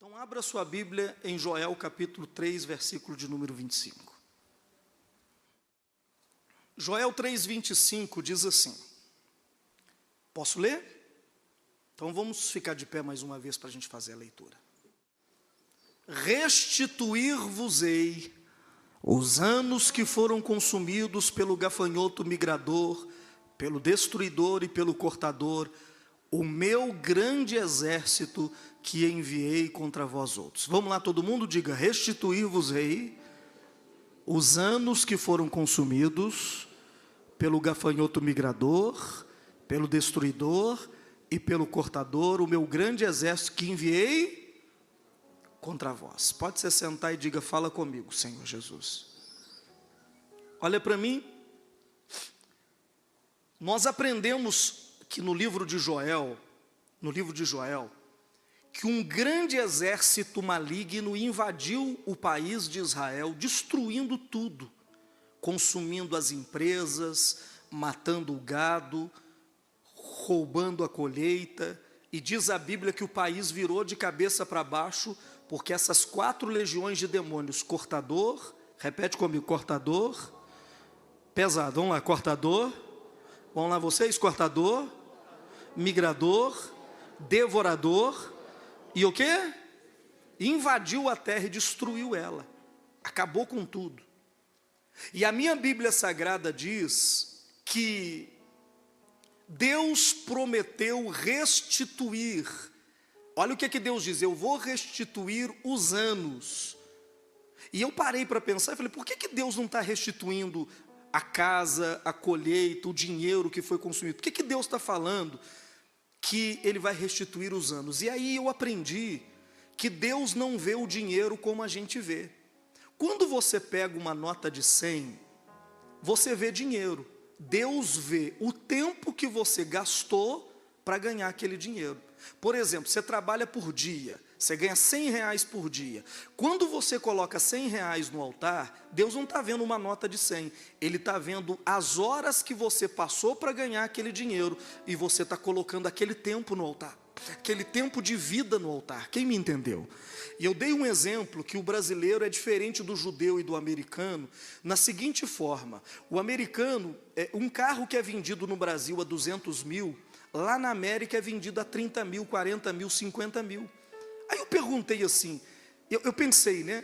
Então abra sua Bíblia em Joel capítulo 3, versículo de número 25. Joel 3, 25 diz assim. Posso ler? Então vamos ficar de pé mais uma vez para a gente fazer a leitura. Restituir-vos-ei os anos que foram consumidos pelo gafanhoto migrador, pelo destruidor e pelo cortador, o meu grande exército que enviei contra vós outros. Vamos lá, todo mundo diga: restituir-vos-ei os anos que foram consumidos pelo gafanhoto migrador, pelo destruidor e pelo cortador, o meu grande exército que enviei contra vós. Pode se sentar e diga: fala comigo, Senhor Jesus. Olha para mim. Nós aprendemos que no livro de Joel, que um grande exército maligno invadiu o país de Israel, destruindo tudo, consumindo as empresas, matando o gado, roubando a colheita, e diz a Bíblia que o país virou de cabeça para baixo, porque essas 4 legiões de demônios, cortador, repete comigo, cortador, pesado, vamos lá, cortador, vamos lá vocês, cortador, migrador, devorador, e o quê? Invadiu a terra e destruiu ela, acabou com tudo. E a minha Bíblia Sagrada diz que Deus prometeu restituir. Olha o que Deus diz: eu vou restituir os anos. E eu parei para pensar e falei: por que Deus não está restituindo a casa, a colheita, o dinheiro que foi consumido? Por que Deus está falando que Ele vai restituir os anos? E aí eu aprendi que Deus não vê o dinheiro como a gente vê. Quando você pega uma nota de 100, você vê dinheiro. Deus vê o tempo que você gastou para ganhar aquele dinheiro. Por exemplo, você trabalha por dia, você ganha R$100 por dia. Quando você coloca R$100 no altar, Deus não está vendo uma nota de 100. Ele está vendo as horas que você passou para ganhar aquele dinheiro. E você está colocando aquele tempo no altar, aquele tempo de vida no altar. Quem me entendeu? E eu dei um exemplo que o brasileiro é diferente do judeu e do americano, na seguinte forma: o americano, um carro que é vendido no Brasil a 200 mil, lá na América é vendido a 30 mil, 40 mil, 50 mil. Aí eu perguntei assim, eu pensei, né?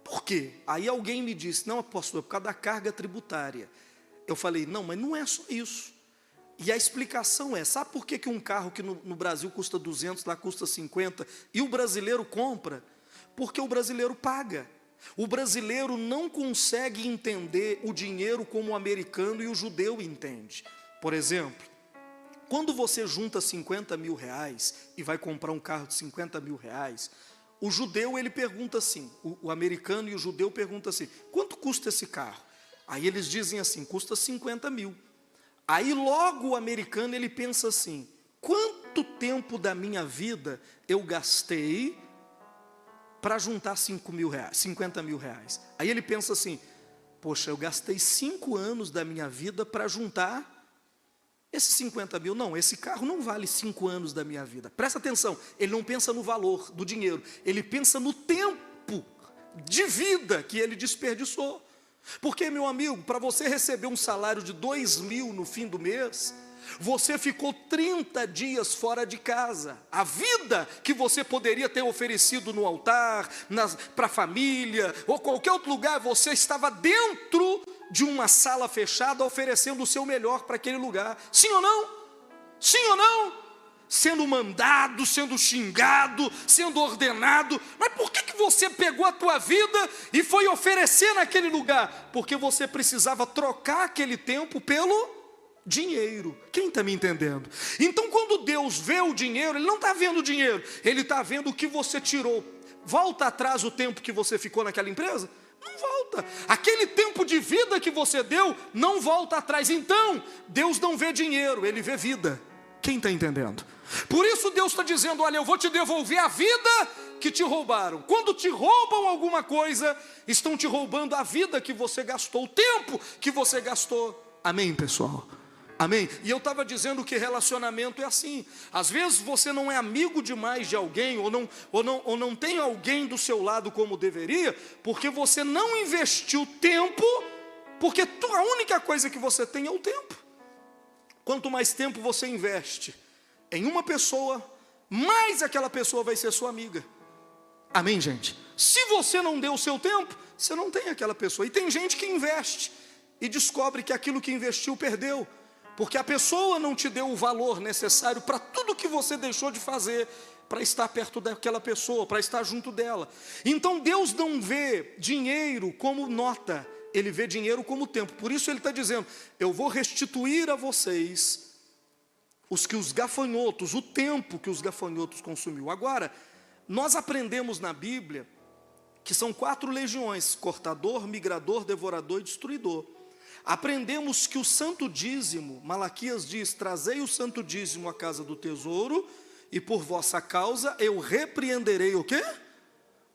Por quê? Aí alguém me disse: não, apóstolo, é por causa da carga tributária. Eu falei: não, mas não é só isso. E a explicação é: sabe por que um carro que no Brasil custa 200, lá custa 50, e o brasileiro compra? Porque o brasileiro paga. O brasileiro não consegue entender o dinheiro como o americano e o judeu entende. Por exemplo, quando você junta 50 mil reais e vai comprar um carro de 50 mil reais, o judeu ele pergunta assim, o americano e o judeu perguntam assim: quanto custa esse carro? Aí eles dizem assim: custa 50 mil. Aí logo o americano ele pensa assim: quanto tempo da minha vida eu gastei para juntar 50 mil reais? Aí ele pensa assim: poxa, eu gastei 5 anos da minha vida para juntar esses 50 mil. Não, esse carro não vale 5 anos da minha vida. Presta atenção, ele não pensa no valor do dinheiro, ele pensa no tempo de vida que ele desperdiçou. Porque, meu amigo, para você receber um salário de 2 mil no fim do mês, você ficou 30 dias fora de casa. A vida que você poderia ter oferecido no altar, para a família, ou qualquer outro lugar, você estava dentro de uma sala fechada, oferecendo o seu melhor para aquele lugar. Sim ou não? Sim ou não? Sendo mandado, sendo xingado, sendo ordenado. Mas por que você pegou a tua vida e foi oferecer naquele lugar? Porque você precisava trocar aquele tempo pelo dinheiro. Quem está me entendendo? Então quando Deus vê o dinheiro, Ele não está vendo o dinheiro, Ele está vendo o que você tirou. Volta atrás o tempo que você ficou naquela empresa? Não volta. Aquele tempo de vida que você deu, não volta atrás. Então, Deus não vê dinheiro, Ele vê vida. Quem está entendendo? Por isso Deus está dizendo: olha, eu vou te devolver a vida que te roubaram. Quando te roubam alguma coisa, estão te roubando a vida que você gastou, o tempo que você gastou. Amém, pessoal? Amém? E eu estava dizendo que relacionamento é assim. Às vezes você não é amigo demais de alguém, ou não tem alguém do seu lado como deveria, porque você não investiu tempo, porque a única coisa que você tem é o tempo. Quanto mais tempo você investe em uma pessoa, mais aquela pessoa vai ser sua amiga. Amém, gente? Se você não deu o seu tempo, você não tem aquela pessoa. E tem gente que investe e descobre que aquilo que investiu perdeu, porque a pessoa não te deu o valor necessário para tudo que você deixou de fazer para estar perto daquela pessoa, para estar junto dela. Então Deus não vê dinheiro como nota, Ele vê dinheiro como tempo. Por isso Ele está dizendo: eu vou restituir a vocês os gafanhotos, o tempo que os gafanhotos consumiu. Agora, nós aprendemos na Bíblia que são 4 legiões: cortador, migrador, devorador e destruidor. Aprendemos que o santo dízimo, Malaquias diz: trazei o santo dízimo à casa do tesouro, e por vossa causa eu repreenderei o quê?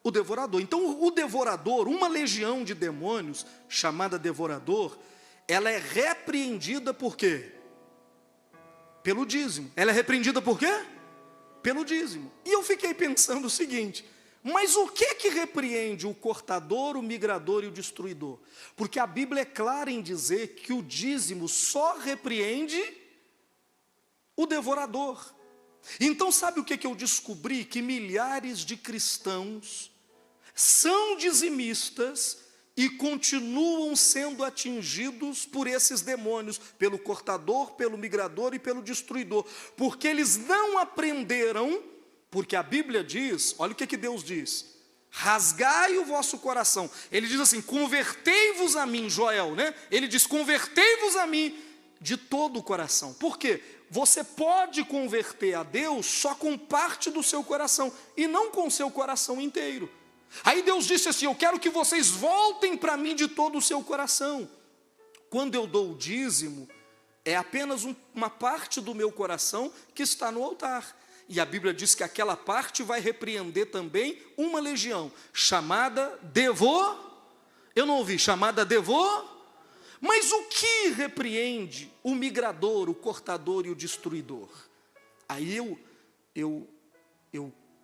O devorador. Então o devorador, uma legião de demônios, chamada devorador, ela é repreendida por quê? Pelo dízimo. Ela é repreendida por quê? Pelo dízimo. E eu fiquei pensando o seguinte: mas o que repreende o cortador, o migrador e o destruidor? Porque a Bíblia é clara em dizer que o dízimo só repreende o devorador. Então sabe o que eu descobri? Que milhares de cristãos são dizimistas e continuam sendo atingidos por esses demônios, pelo cortador, pelo migrador e pelo destruidor, porque eles não aprenderam. Porque a Bíblia diz, olha o que Deus diz: rasgai o vosso coração. Ele diz assim: convertei-vos a mim, Joel, né? Ele diz: convertei-vos a mim de todo o coração. Por quê? Você pode converter a Deus só com parte do seu coração, e não com o seu coração inteiro. Aí Deus disse assim: eu quero que vocês voltem para mim de todo o seu coração. Quando eu dou o dízimo, é apenas uma parte do meu coração que está no altar. E a Bíblia diz que aquela parte vai repreender também uma legião, chamada eu não ouvi, chamada mas o que repreende o migrador, o cortador e o destruidor? Aí eu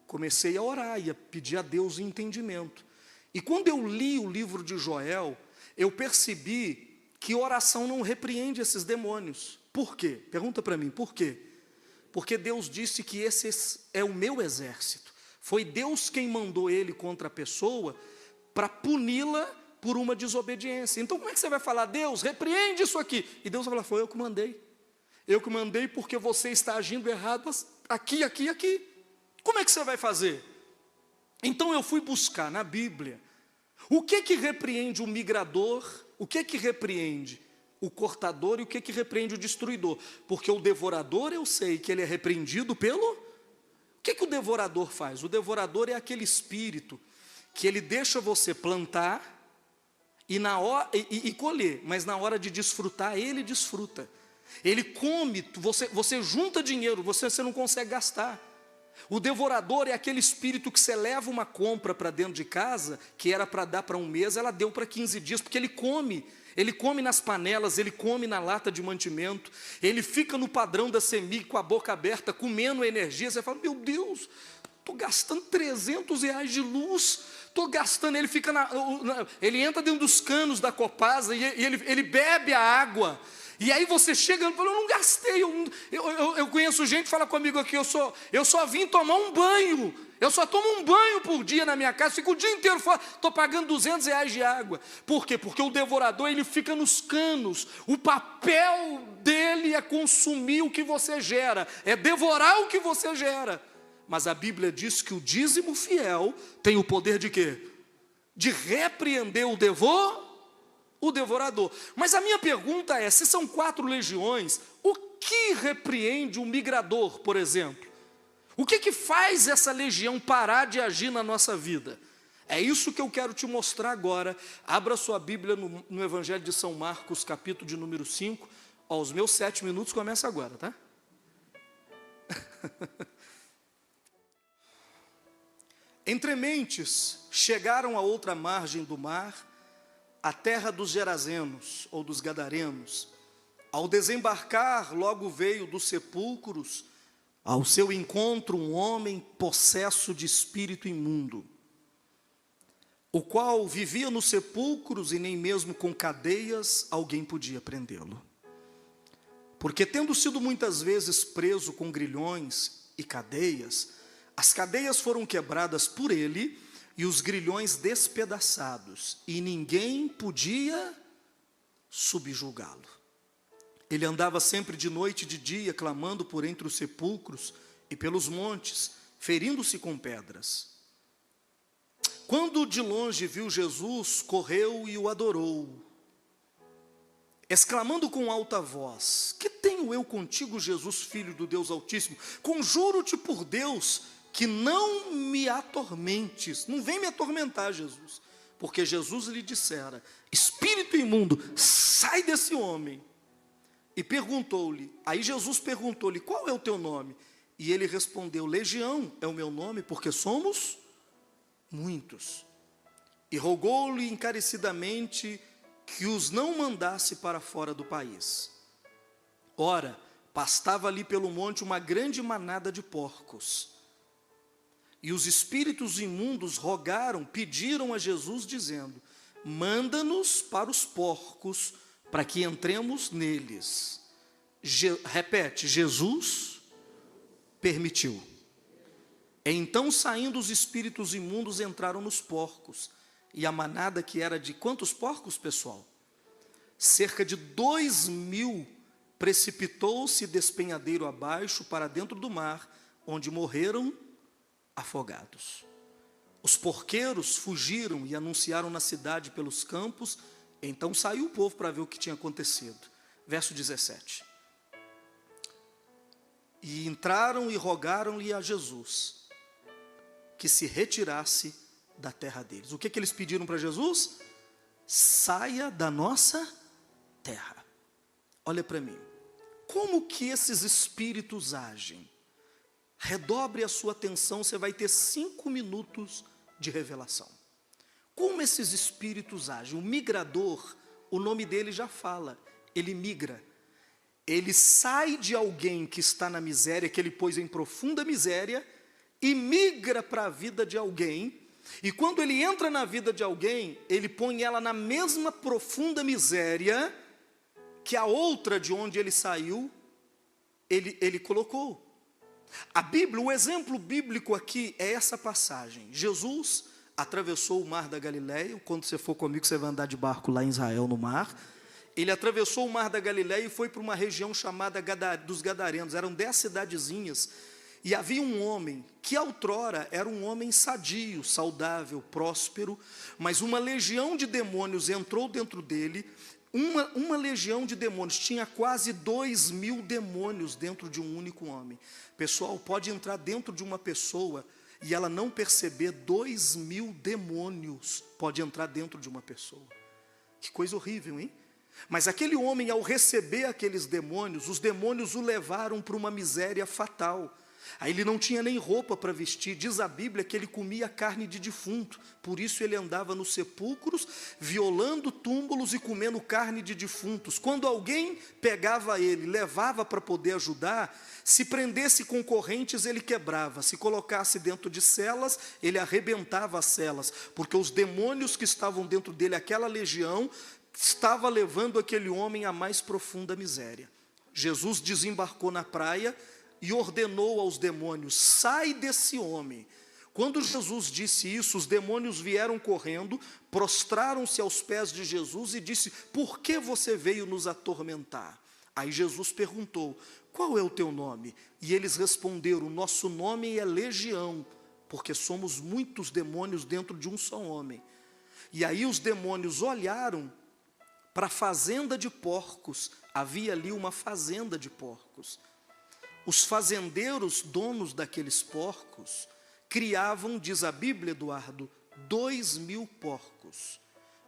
comecei a orar e a pedir a Deus entendimento. E quando eu li o livro de Joel, eu percebi que oração não repreende esses demônios. Por quê? Pergunta para mim, por quê? Porque Deus disse que esse é o meu exército. Foi Deus quem mandou ele contra a pessoa para puni-la por uma desobediência. Então como é que você vai falar: Deus, repreende isso aqui? E Deus vai falar: foi eu que mandei. Eu que mandei porque você está agindo errado aqui, aqui, aqui. Como é que você vai fazer? Então eu fui buscar na Bíblia o que repreende o migrador, o que repreende o cortador e o que repreende o destruidor. Porque o devorador, eu sei que ele é repreendido pelo... O que o devorador faz? O devorador é aquele espírito que ele deixa você plantar e colher, mas na hora de desfrutar, ele desfruta. Ele come, você junta dinheiro, você não consegue gastar. O devorador é aquele espírito que você leva uma compra para dentro de casa, que era para dar para um mês, ela deu para 15 dias, porque ele come nas panelas, ele come na lata de mantimento, ele fica no padrão da CEMIG com a boca aberta, comendo energia. Você fala: meu Deus, estou gastando R$300 de luz, estou gastando. Ele fica ele entra dentro dos canos da Copasa e ele bebe a água. E aí você chega e fala: eu não gastei. Eu conheço gente que fala comigo aqui: eu só vim tomar um banho. Eu só tomo um banho por dia na minha casa, fico o dia inteiro fora, estou pagando R$200 de água. Por quê? Porque o devorador, ele fica nos canos. O papel dele é consumir o que você gera, é devorar o que você gera. Mas a Bíblia diz que o dízimo fiel tem o poder de quê? De repreender o devorador. Mas a minha pergunta é: se são 4 legiões, o que repreende o migrador, por exemplo? O que faz essa legião parar de agir na nossa vida? É isso que eu quero te mostrar agora. Abra sua Bíblia no Evangelho de São Marcos, capítulo de número 5. Os meus 7 minutos começam agora, tá? Entre mentes, chegaram à outra margem do mar, a terra dos Gerazenos, ou dos Gadarenos. Ao desembarcar, logo veio dos sepulcros ao seu encontro um homem possesso de espírito imundo, o qual vivia nos sepulcros e nem mesmo com cadeias alguém podia prendê-lo. Porque tendo sido muitas vezes preso com grilhões e cadeias, as cadeias foram quebradas por ele e os grilhões despedaçados, e ninguém podia subjugá-lo. Ele andava sempre de noite e de dia, clamando por entre os sepulcros e pelos montes, ferindo-se com pedras. Quando de longe viu Jesus, correu e o adorou, exclamando com alta voz: que tenho eu contigo, Jesus, Filho do Deus Altíssimo? Conjuro-te por Deus que não me atormentes. Não vem me atormentar, Jesus. Porque Jesus lhe dissera: espírito imundo, sai desse homem. E perguntou-lhe, aí Jesus perguntou-lhe: qual é o teu nome? E ele respondeu: Legião é o meu nome, porque somos muitos. E rogou-lhe encarecidamente que os não mandasse para fora do país. Ora, pastava ali pelo monte uma grande manada de porcos. E os espíritos imundos rogaram, pediram a Jesus, dizendo: manda-nos para os porcos, para que entremos neles. Repete, Jesus permitiu. Então, saindo os espíritos imundos, entraram nos porcos. E a manada, que era de quantos porcos, pessoal? Cerca de 2.000, precipitou-se despenhadeiro abaixo para dentro do mar, onde morreram afogados. Os porqueiros fugiram e anunciaram na cidade pelos campos. Então saiu o povo para ver o que tinha acontecido. Verso 17. E entraram e rogaram-lhe a Jesus que se retirasse da terra deles. O que eles pediram para Jesus? Saia da nossa terra. Olha para mim. Como que esses espíritos agem? Redobre a sua atenção, você vai ter 5 minutos de revelação. Como esses espíritos agem? O migrador, o nome dele já fala, ele migra. Ele sai de alguém que está na miséria, que ele pôs em profunda miséria, e migra para a vida de alguém. E quando ele entra na vida de alguém, ele põe ela na mesma profunda miséria que a outra de onde ele saiu, ele colocou. A Bíblia, o exemplo bíblico aqui é essa passagem. Jesus atravessou o mar da Galileia. Quando você for comigo, você vai andar de barco lá em Israel, no mar. Ele atravessou o mar da Galileia e foi para uma região chamada dos Gadarenos. Eram 10 cidadezinhas. E havia um homem, que outrora era um homem sadio, saudável, próspero, mas uma legião de demônios entrou dentro dele. Uma legião de demônios, tinha quase 2.000 demônios dentro de um único homem. Pessoal, pode entrar dentro de uma pessoa e ela não perceber 2.000 demônios, pode entrar dentro de uma pessoa. Que coisa horrível, hein? Mas aquele homem, ao receber aqueles demônios, os demônios o levaram para uma miséria fatal. Aí ele não tinha nem roupa para vestir. Diz a Bíblia que ele comia carne de defunto. Por isso ele andava nos sepulcros, violando túmulos e comendo carne de defuntos. Quando alguém pegava ele, levava para poder ajudar, se prendesse com correntes, ele quebrava. Se colocasse dentro de celas, ele arrebentava as celas. Porque os demônios que estavam dentro dele, aquela legião, estava levando aquele homem à mais profunda miséria. Jesus desembarcou na praia e ordenou aos demônios: sai desse homem. Quando Jesus disse isso, os demônios vieram correndo, prostraram-se aos pés de Jesus e disse: por que você veio nos atormentar? Aí Jesus perguntou: qual é o teu nome? E eles responderam: nosso nome é Legião, porque somos muitos demônios dentro de um só homem. E aí os demônios olharam para a fazenda de porcos. Havia ali uma fazenda de porcos. Os fazendeiros, donos daqueles porcos, criavam, diz a Bíblia, Eduardo, 2.000 porcos.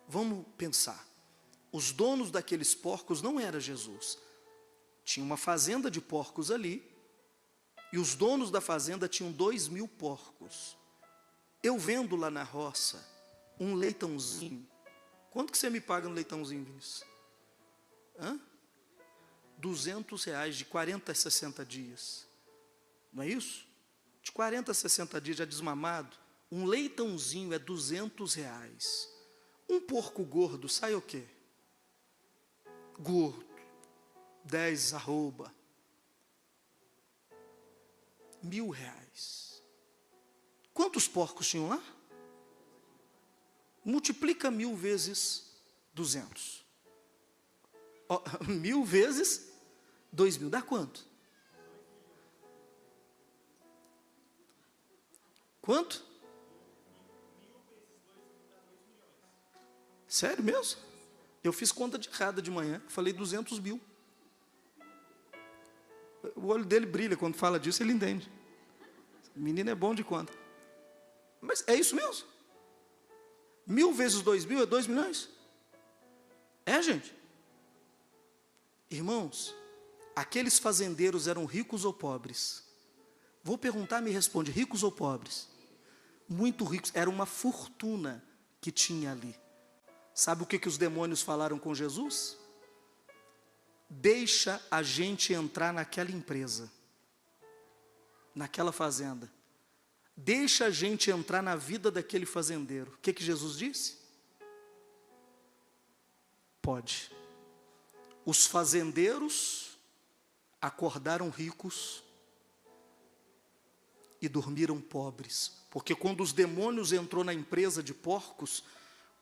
Vamos pensar. Os donos daqueles porcos não era Jesus. Tinha uma fazenda de porcos ali, e os donos da fazenda tinham 2.000 porcos. Eu vendo lá na roça um leitãozinho. Quanto que você me paga no leitãozinho, Vinícius? Hã? R$ 200 de 40 a 60 dias. Não é isso? De 40 a 60 dias já desmamado, um leitãozinho é R$ 200. Um porco gordo sai o quê? Gordo, 10 arroba, R$ 1.000. Quantos porcos tinham lá? Multiplica 1.000 vezes 200. 1.000 vezes 2.000, dá quanto? Quanto? Sério mesmo? Eu fiz conta de errada de manhã, falei 200 mil. O olho dele brilha quando fala disso, ele entende. O menino é bom de conta. Mas é isso mesmo? 1.000 vezes 2.000 é 2 milhões? É, gente? Irmãos, aqueles fazendeiros eram ricos ou pobres? Vou perguntar, me responde, ricos ou pobres? Muito ricos, era uma fortuna que tinha ali. Sabe o que os demônios falaram com Jesus? Deixa a gente entrar naquela empresa, naquela fazenda. Deixa a gente entrar na vida daquele fazendeiro. O que Jesus disse? Pode. Os fazendeiros acordaram ricos e dormiram pobres. Porque quando os demônios entrou na empresa de porcos,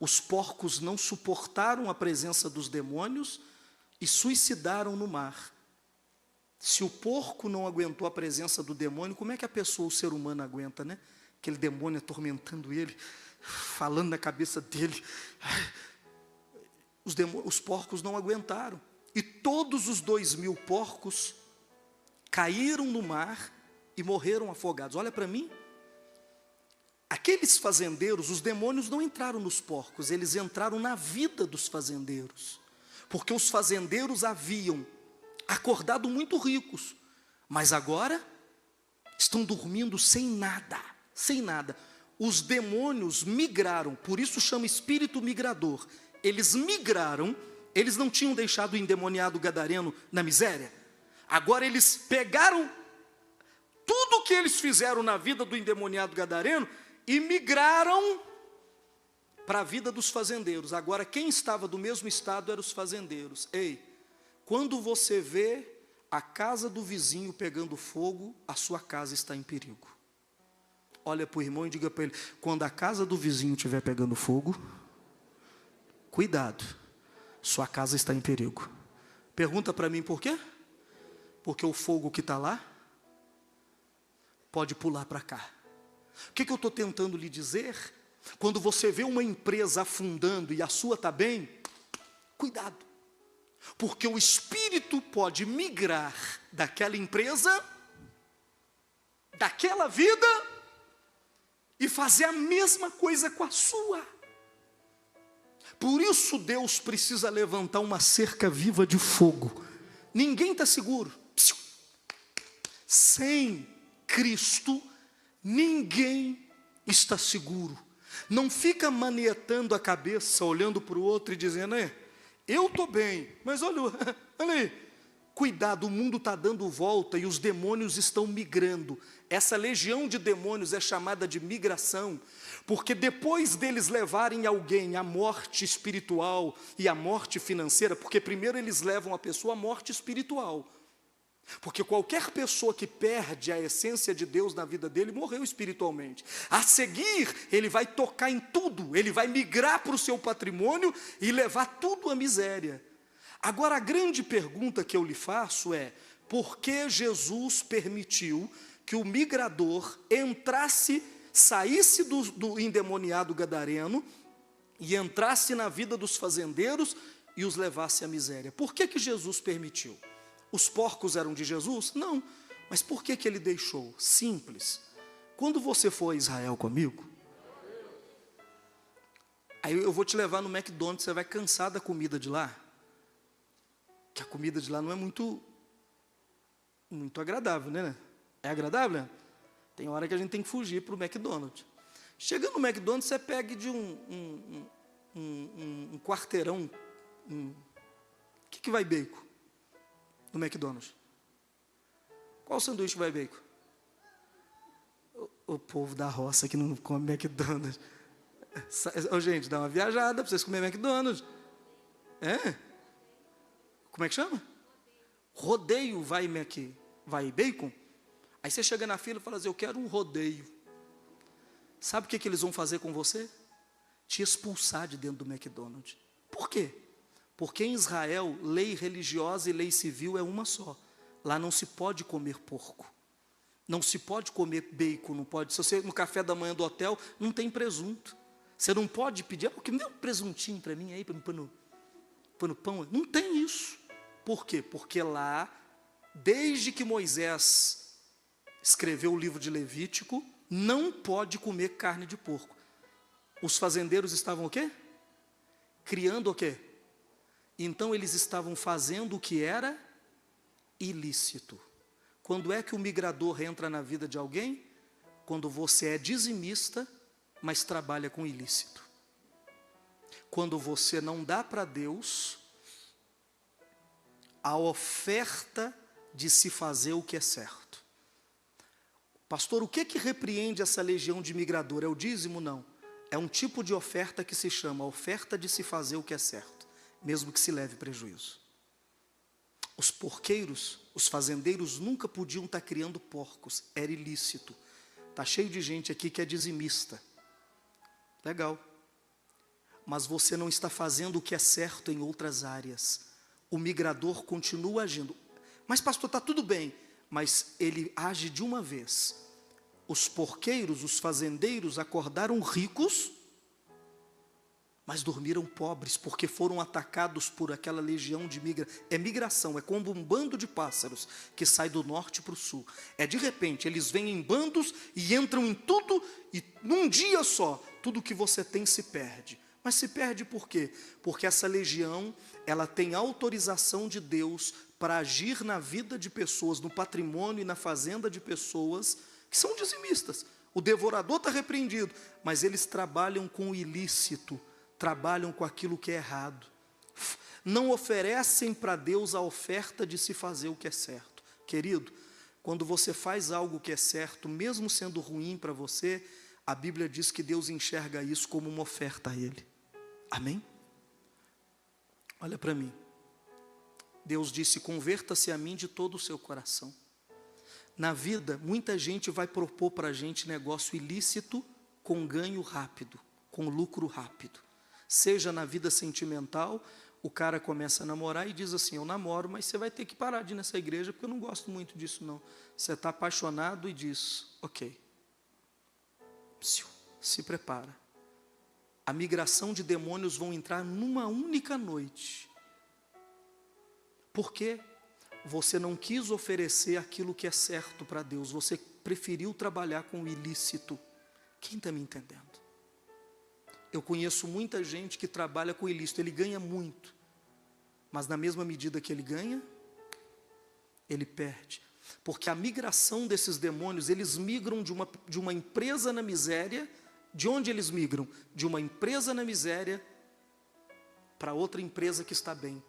os porcos não suportaram a presença dos demônios e suicidaram no mar. Se o porco não aguentou a presença do demônio, como é que a pessoa, o ser humano, aguenta, né? Aquele demônio atormentando ele, falando na cabeça dele. Os porcos não aguentaram. E todos os 2.000 porcos caíram no mar e morreram afogados. Olha para mim. Aqueles fazendeiros, os demônios não entraram nos porcos, eles entraram na vida dos fazendeiros. Porque os fazendeiros haviam acordado muito ricos, mas agora estão dormindo sem nada, sem nada. Os demônios migraram, por isso chama espírito migrador. Eles migraram, eles não tinham deixado o endemoniado gadareno na miséria. Agora eles pegaram tudo o que eles fizeram na vida do endemoniado gadareno e migraram para a vida dos fazendeiros. Agora quem estava do mesmo estado eram os fazendeiros. Ei, quando você vê a casa do vizinho pegando fogo, a sua casa está em perigo. Olha para o irmão e diga para ele, quando a casa do vizinho estiver pegando fogo, cuidado, sua casa está em perigo. Pergunta para mim por quê? Porque o fogo que está lá, pode pular para cá. O que eu estou tentando lhe dizer? Quando você vê uma empresa afundando e a sua está bem, cuidado. Porque o espírito pode migrar daquela empresa, daquela vida, e fazer a mesma coisa com a sua. Por isso Deus precisa levantar uma cerca viva de fogo. Ninguém está seguro. Sem Cristo, ninguém está seguro. Não fica manietando a cabeça, olhando para o outro e dizendo, eu estou bem, mas olha aí. Cuidado, o mundo está dando volta e os demônios estão migrando. Essa legião de demônios é chamada de migração, porque depois deles levarem alguém à morte espiritual e à morte financeira, porque primeiro eles levam a pessoa à morte espiritual, porque qualquer pessoa que perde a essência de Deus na vida dele, morreu espiritualmente. A seguir, ele vai tocar em tudo, ele vai migrar para o seu patrimônio e levar tudo à miséria. Agora, a grande pergunta que eu lhe faço é, por que Jesus permitiu que o migrador entrasse, saísse do endemoniado gadareno e entrasse na vida dos fazendeiros e os levasse à miséria? Por que Jesus permitiu? Os porcos eram de Jesus? Não. Mas por que ele deixou? Simples. Quando você for a Israel comigo, aí eu vou te levar no McDonald's, você vai cansar da comida de lá. Que a comida de lá não é muito agradável, né? É agradável, né? Tem hora que a gente tem que fugir para o McDonald's. Chega no McDonald's, você pega de um quarteirão. O que vai bacon? no McDonald's? Qual sanduíche vai bacon? O povo da roça que não come McDonald's. Gente, dá uma viajada para vocês comerem McDonald's. Como é que chama? Rodeio vai bacon? Aí você chega na fila e fala assim, eu quero um rodeio. Sabe o que eles vão fazer com você? Te expulsar de dentro do McDonald's. Por quê? Porque em Israel, lei religiosa e lei civil é uma só. Lá não se pode comer porco. Não se pode comer bacon, não pode. Se você no café da manhã do hotel, não tem presunto. Você não pode pedir, me dá um presuntinho para mim aí, para me pôr no pão. Não tem isso. Por quê? Porque lá, desde que Moisés escreveu o livro de Levítico, não pode comer carne de porco. Os fazendeiros estavam o quê? Criando o quê? Então eles estavam fazendo o que era ilícito. Quando é que o migrador entra na vida de alguém? Quando você é dizimista, mas trabalha com ilícito. Quando você não dá para Deus a oferta de se fazer o que é certo. Pastor, o que repreende essa legião de migrador? É o dízimo? Não. É um tipo de oferta que se chama oferta de se fazer o que é certo, mesmo que se leve prejuízo. Os porqueiros, os fazendeiros nunca podiam estar criando porcos, era ilícito. Está cheio de gente aqui que é dizimista. Legal. Mas você não está fazendo o que é certo em outras áreas. O migrador continua agindo. Mas pastor, está tudo bem. Mas ele age de uma vez. Os porqueiros, os fazendeiros acordaram ricos, mas dormiram pobres, porque foram atacados por aquela legião de migração, é como um bando de pássaros, que sai do norte para o sul. De repente, eles vêm em bandos e entram em tudo, e num dia só, tudo que você tem se perde. Mas se perde por quê? Porque essa legião, ela tem autorização de Deus para agir na vida de pessoas, no patrimônio e na fazenda de pessoas que são dizimistas. O devorador está repreendido, mas eles trabalham com o ilícito, trabalham com aquilo que é errado. Não oferecem para Deus a oferta de se fazer o que é certo. Querido, quando você faz algo que é certo, mesmo sendo ruim para você, a Bíblia diz que Deus enxerga isso como uma oferta a Ele. Amém? Olha para mim. Deus disse, converta-se a mim de todo o seu coração. Na vida, muita gente vai propor para a gente negócio ilícito com ganho rápido, com lucro rápido. Seja na vida sentimental, o cara começa a namorar e diz assim, eu namoro, mas você vai ter que parar de ir nessa igreja, porque eu não gosto muito disso não. Você está apaixonado e diz, ok. Se prepara. A migração de demônios vão entrar numa única noite. Por quê? Você não quis oferecer aquilo que é certo para Deus, você preferiu trabalhar com o ilícito. Quem está me entendendo? Eu conheço muita gente que trabalha com ilícito, ele ganha muito, mas na mesma medida que ele ganha, ele perde. Porque a migração desses demônios, eles migram de uma empresa na miséria. De onde eles migram? De uma empresa na miséria para outra empresa que está bem.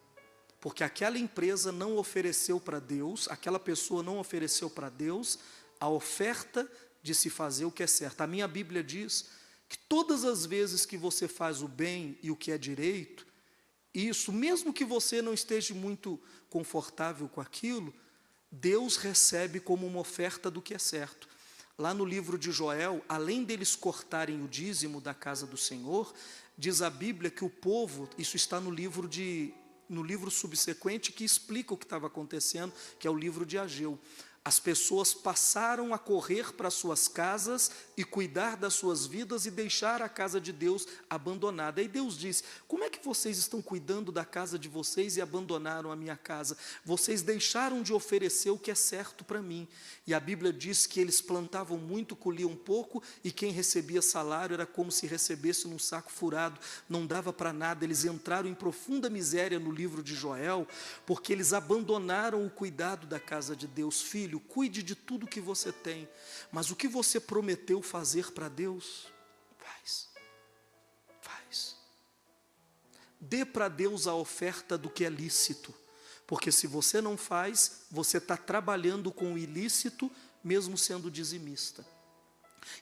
Porque aquela empresa não ofereceu para Deus, aquela pessoa não ofereceu para Deus a oferta de se fazer o que é certo. A minha Bíblia diz que todas as vezes que você faz o bem e o que é direito, isso, mesmo que você não esteja muito confortável com aquilo, Deus recebe como uma oferta do que é certo. Lá no livro de Joel, além deles cortarem o dízimo da casa do Senhor, diz a Bíblia que o povo, isso está no livro subsequente que explica o que estava acontecendo, que é o livro de Ageu. As pessoas passaram a correr para suas casas e cuidar das suas vidas e deixar a casa de Deus abandonada. Aí Deus disse, como é que vocês estão cuidando da casa de vocês e abandonaram a minha casa? Vocês deixaram de oferecer o que é certo para mim. E a Bíblia diz que eles plantavam muito, colhiam pouco, e quem recebia salário era como se recebesse num saco furado, não dava para nada. Eles entraram em profunda miséria no livro de Joel, porque eles abandonaram o cuidado da casa de Deus. Filho, cuide de tudo que você tem, mas o que você prometeu fazer para Deus, faz. Dê para Deus a oferta do que é lícito, Porque se você não faz, você está trabalhando com o ilícito, mesmo sendo dizimista.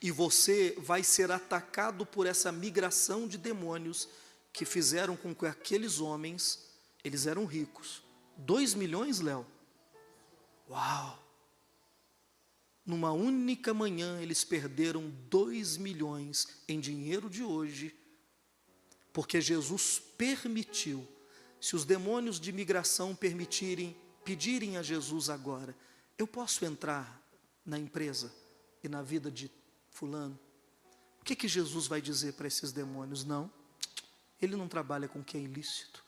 E você vai ser atacado por essa migração de demônios que fizeram com que aqueles homens, eles eram ricos. 2 milhões, Léo? Uau! Numa única manhã, eles perderam 2 milhões em dinheiro de hoje, porque Jesus permitiu. Se os demônios de migração pedirem a Jesus agora, eu posso entrar na empresa e na vida de fulano? O que Jesus vai dizer para esses demônios? Não, ele não trabalha com o que é ilícito,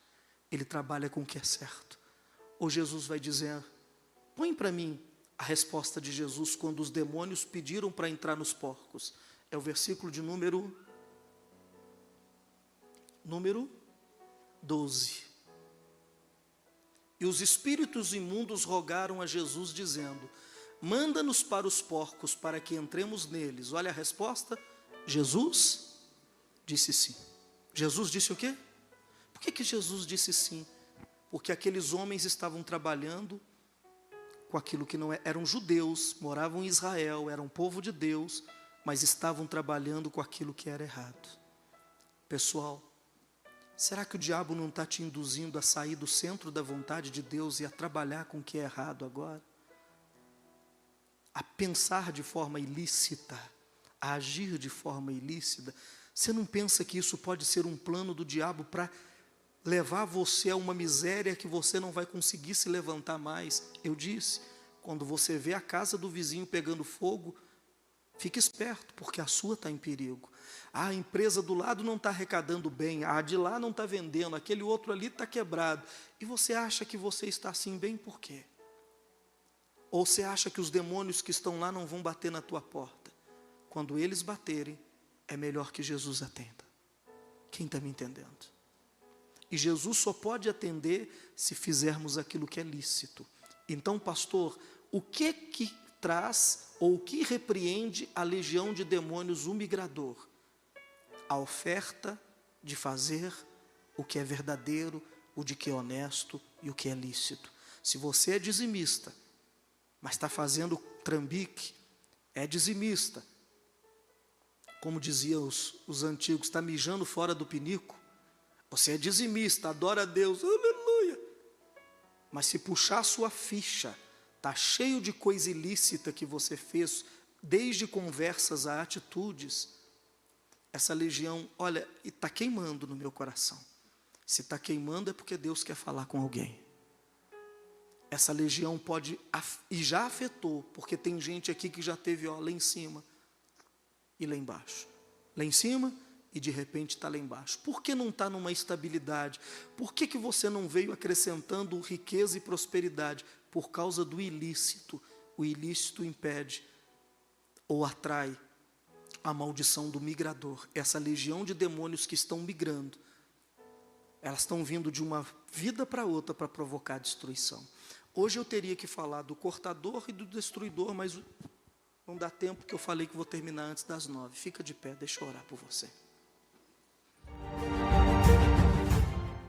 ele trabalha com o que é certo. Ou Jesus vai dizer, põe para mim a resposta de Jesus quando os demônios pediram para entrar nos porcos. É o versículo de número 12. E os espíritos imundos rogaram a Jesus, dizendo, manda-nos para os porcos, para que entremos neles. Olha a resposta, Jesus disse sim. Jesus disse o quê? Por que Jesus disse sim? Porque aqueles homens estavam trabalhando com aquilo que não eram judeus, moravam em Israel, eram povo de Deus, mas estavam trabalhando com aquilo que era errado. Pessoal, será que o diabo não está te induzindo a sair do centro da vontade de Deus e a trabalhar com o que é errado agora? A pensar de forma ilícita, a agir de forma ilícita? Você não pensa que isso pode ser um plano do diabo para levar você a uma miséria que você não vai conseguir se levantar mais? Eu disse, quando você vê a casa do vizinho pegando fogo, fique esperto, porque a sua está em perigo. A empresa do lado não está arrecadando bem, a de lá não está vendendo, aquele outro ali está quebrado. E você acha que você está assim bem por quê? Ou você acha que os demônios que estão lá não vão bater na tua porta? Quando eles baterem, é melhor que Jesus atenda. Quem está me entendendo? E Jesus só pode atender se fizermos aquilo que é lícito. Então, pastor, o que traz ou o que repreende a legião de demônios, o migrador? A oferta de fazer o que é verdadeiro, o de que é honesto e o que é lícito. Se você é dizimista, mas está fazendo trambique, é dizimista, como diziam os antigos, está mijando fora do pinico, você é dizimista, adora a Deus, aleluia. Mas se puxar a sua ficha, está cheio de coisa ilícita que você fez, desde conversas a atitudes, essa legião, olha, está queimando no meu coração. Se está queimando é porque Deus quer falar com alguém. Essa legião pode, e já afetou, porque tem gente aqui que já teve lá em cima e lá embaixo. Lá em cima e de repente está lá embaixo. Por que não está numa estabilidade? Por que você não veio acrescentando riqueza e prosperidade? Por causa do ilícito. O ilícito impede ou atrai a maldição do migrador. Essa legião de demônios que estão migrando, elas estão vindo de uma vida para outra para provocar destruição. Hoje eu teria que falar do cortador e do destruidor, mas não dá tempo, que eu falei que vou terminar antes das 9. Fica de pé, deixa eu orar por você.